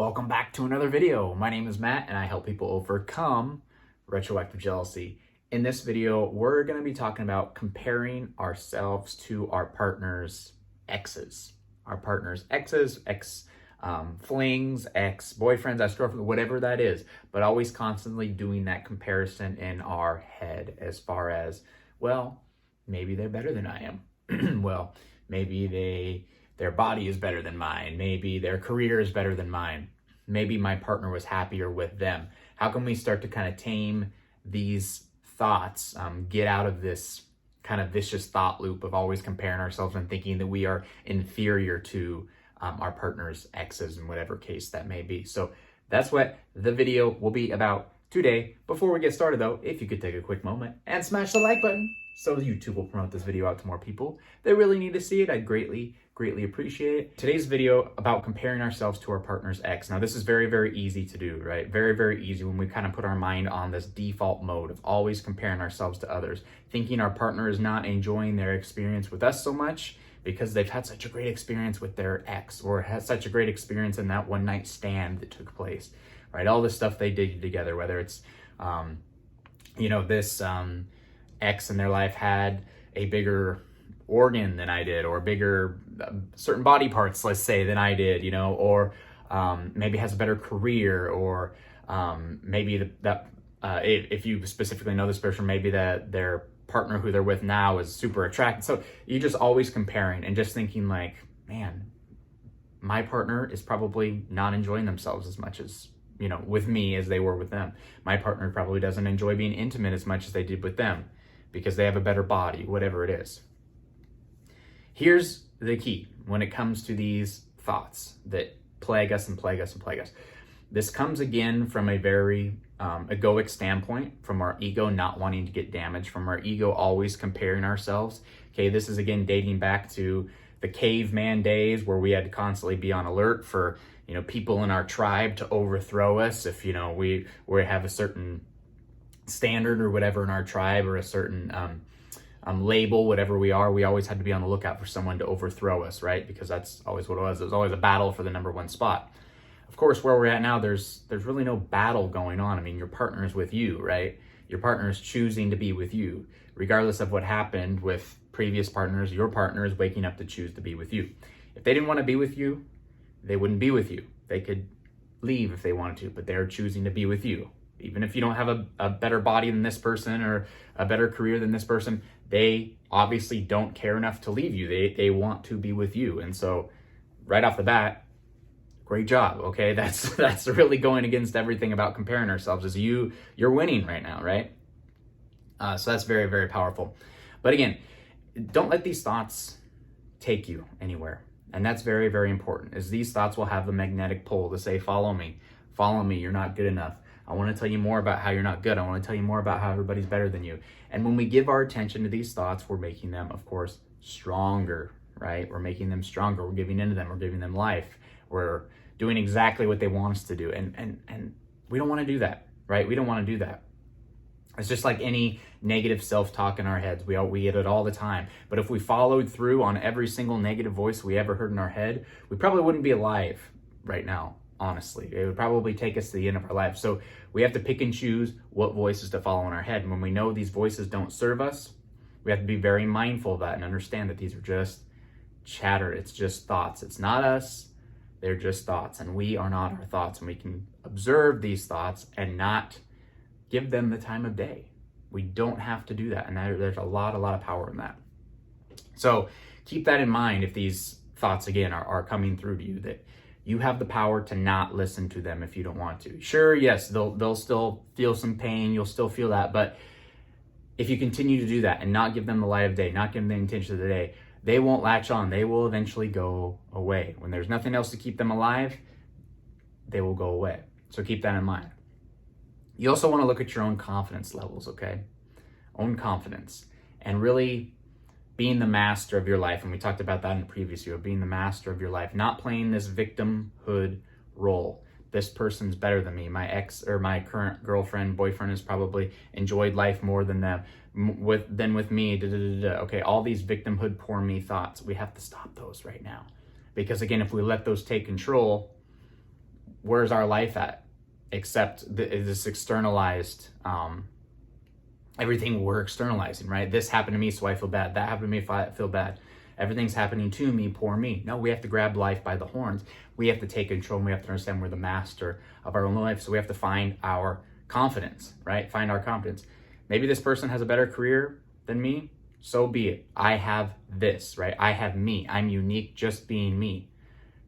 Welcome back to another video. My name is Matt and I help people overcome retroactive jealousy. In this video, we're going to be talking about comparing ourselves to our partner's exes. Our partner's exes, flings, ex-boyfriends, ex-girlfriends, whatever that is. But always constantly doing that comparison in our head as far as, well, maybe they're better than I am. Well, maybe their body is better than mine. Maybe their career is better than mine. Maybe my partner was happier with them. How can we start to kind of tame these thoughts, get out of this kind of vicious thought loop of always comparing ourselves and thinking that we are inferior to our partner's exes in whatever case that may be. So that's what the video will be about today. Before we get started though, if you could take a quick moment and smash the like button so YouTube will promote this video out to more people that really need to see it, I'd greatly appreciate it. Today's video about comparing ourselves to our partner's ex. Now this is very easy to do, right? Very easy when we kind of put our mind on this default mode of always comparing ourselves to others, thinking our partner is not enjoying their experience with us so much because they've had such a great experience with their ex or had such a great experience in that one night stand that took place, right? All the stuff they did together, whether it's, this ex in their life had a bigger organ than I did, or bigger certain body parts, let's say, than I did, or maybe has a better career, or maybe if you specifically know this person, maybe that their partner who they're with now is super attractive. So you're just always comparing and just thinking like, man, my partner is probably not enjoying themselves as much as, with me as they were with them. My partner probably doesn't enjoy being intimate as much as they did with them because they have a better body, whatever it is. Here's the key when it comes to these thoughts that plague us. This comes again from a very egoic standpoint, from our ego not wanting to get damaged, from our ego always comparing ourselves. Okay, this is again dating back to the caveman days where we had to constantly be on alert for, people in our tribe to overthrow us if, we have a certain standard or whatever in our tribe, or a certain label, whatever we are. We always had to be on the lookout for someone to overthrow us, right? Because that's always what it was. It was always a battle for the number one spot. Of course, where we're at now, there's really no battle going on. I mean, your partner is with you, right? Your partner is choosing to be with you. Regardless of what happened with previous partners, your partner is waking up to choose to be with you. If they didn't want to be with you, they wouldn't be with you. They could leave if they wanted to, but they're choosing to be with you. Even if you don't have a better body than this person or a better career than this person, they obviously don't care enough to leave you. They want to be with you. And so right off the bat, great job, okay? That's really going against everything about comparing ourselves, is you're winning right now, right? So that's very powerful. But again, don't let these thoughts take you anywhere. And that's very important, is these thoughts will have the magnetic pull to say, follow me, you're not good enough. I want to tell you more about how you're not good. I want to tell you more about how everybody's better than you. And when we give our attention to these thoughts, we're making them, of course, stronger, right? We're making them stronger. We're giving into them. We're giving them life. We're doing exactly what they want us to do. And we don't want to do that, right? We don't want to do that. It's just like any negative self-talk in our heads. We get it all the time. But if we followed through on every single negative voice we ever heard in our head, we probably wouldn't be alive right now. Honestly, it would probably take us to the end of our life. So we have to pick and choose what voices to follow in our head. And when we know these voices don't serve us, we have to be very mindful of that and understand that these are just chatter. It's just thoughts. It's not us. They're just thoughts. And we are not our thoughts. And we can observe these thoughts and not give them the time of day. We don't have to do that. And there's a lot of power in that. So keep that in mind if these thoughts, again, are coming through to you, that you have the power to not listen to them if you don't want to. Sure, yes, they'll still feel some pain. You'll still feel that. But if you continue to do that and not give them the light of day, not give them the intention of the day, they won't latch on. They will eventually go away. When there's nothing else to keep them alive, they will go away. So keep that in mind. You also want to look at your own confidence levels, okay? Own confidence. And really being the master of your life, and we talked about that in the previous video, being the master of your life, not playing this victimhood role. This person's better than me. My ex or my current girlfriend, boyfriend has probably enjoyed life more than them, with me. Okay, all these victimhood, poor me thoughts. We have to stop those right now, because again, if we let those take control, where's our life at? Except this externalized, everything we're externalizing, right? This happened to me, so I feel bad. That happened to me, I feel bad. Everything's happening to me, poor me. No, we have to grab life by the horns. We have to take control, and we have to understand we're the master of our own life. So we have to find our confidence, right? Find our confidence. Maybe this person has a better career than me. So be it. I have this, right? I have me. I'm unique just being me,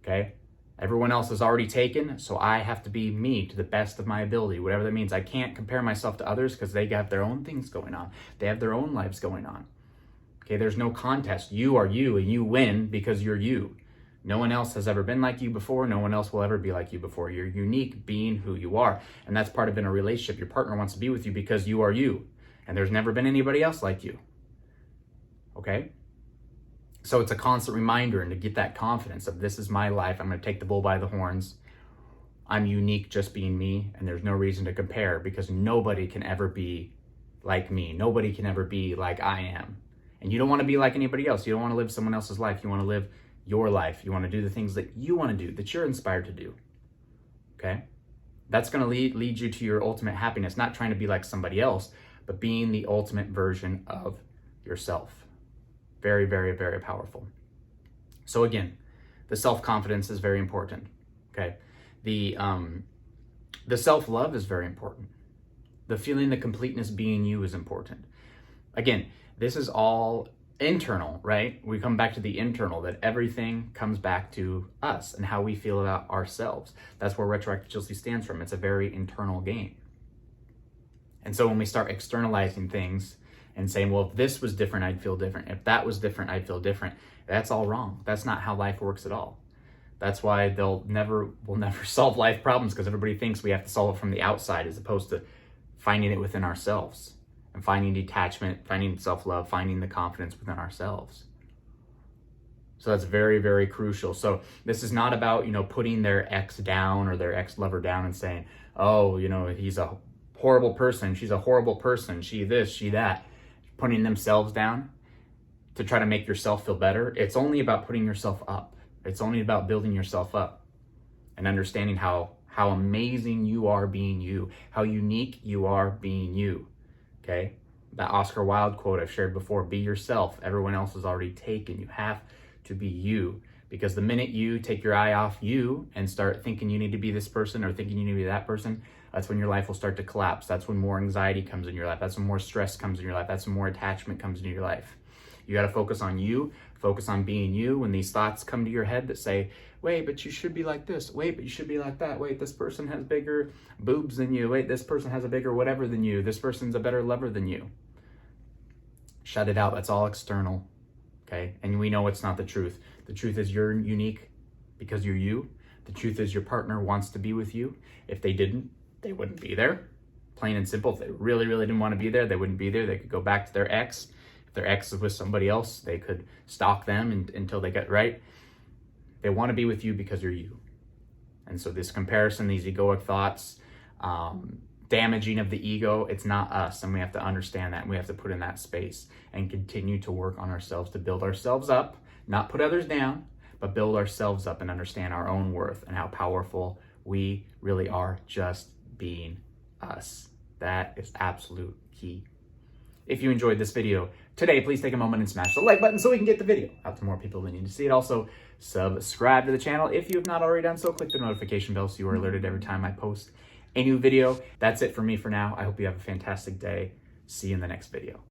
okay? Everyone else is already taken, so I have to be me to the best of my ability, whatever that means. I can't compare myself to others because they have their own things going on. They have their own lives going on. Okay, there's no contest. You are you, and you win because you're you. No one else has ever been like you before. No one else will ever be like you before. You're unique being who you are. And that's part of in a relationship. Your partner wants to be with you because you are you. And there's never been anybody else like you. Okay? So it's a constant reminder and to get that confidence of this is my life. I'm going to take the bull by the horns. I'm unique just being me. And there's no reason to compare because nobody can ever be like me. Nobody can ever be like I am. And you don't want to be like anybody else. You don't want to live someone else's life. You want to live your life. You want to do the things that you want to do, that you're inspired to do. Okay? That's going to lead you to your ultimate happiness, not trying to be like somebody else, but being the ultimate version of yourself. Very, very, very powerful. So again, the self-confidence is very important. Okay? The self-love is very important. The feeling the completeness being you is important. Again, this is all internal, right? We come back to the internal, that everything comes back to us and how we feel about ourselves. That's where retroactive jealousy stands from. It's a very internal game. And so when we start externalizing things and saying, well, if this was different, I'd feel different. If that was different, I'd feel different. That's all wrong. That's not how life works at all. That's why we'll never solve life problems, because everybody thinks we have to solve it from the outside as opposed to finding it within ourselves. And finding detachment, finding self-love, finding the confidence within ourselves. So that's very, very crucial. So this is not about, putting their ex down or their ex-lover down and saying, oh, he's a horrible person, she's a horrible person, she this, she that. Putting themselves down to try to make yourself feel better. It's only about putting yourself up. It's only about building yourself up and understanding how amazing you are being you, how unique you are being you. Okay, that Oscar Wilde quote I've shared before, be yourself. Everyone else is already taken. You have to be you, because the minute you take your eye off you and start thinking you need to be this person or thinking you need to be that person, that's when your life will start to collapse. That's when more anxiety comes in your life. That's when more stress comes in your life. That's when more attachment comes into your life. You got to focus on you, focus on being you. When these thoughts come to your head that say, wait, but you should be like this. Wait, but you should be like that. Wait, this person has bigger boobs than you. Wait, this person has a bigger whatever than you. This person's a better lover than you. Shut it out. That's all external. Okay? And we know it's not the truth. The truth is you're unique because you're you. The truth is your partner wants to be with you. If they didn't, they wouldn't be there. Plain and simple. If they really, really didn't want to be there, they wouldn't be there. They could go back to their ex. If their ex is with somebody else, they could stalk them until they get right. They want to be with you because you're you. And so this comparison, these egoic thoughts, damaging of the ego, it's not us. And we have to understand that. And we have to put in that space and continue to work on ourselves to build ourselves up, not put others down, but build ourselves up and understand our own worth and how powerful we really are just being us. That is absolute key. If you enjoyed this video today, please take a moment and smash the like button so we can get the video out to more people that need to see it. Also, subscribe to the channel if you have not already done so. Click the notification bell so you are alerted every time I post a new video. That's it for me for now. I hope you have a fantastic day. See you in the next video.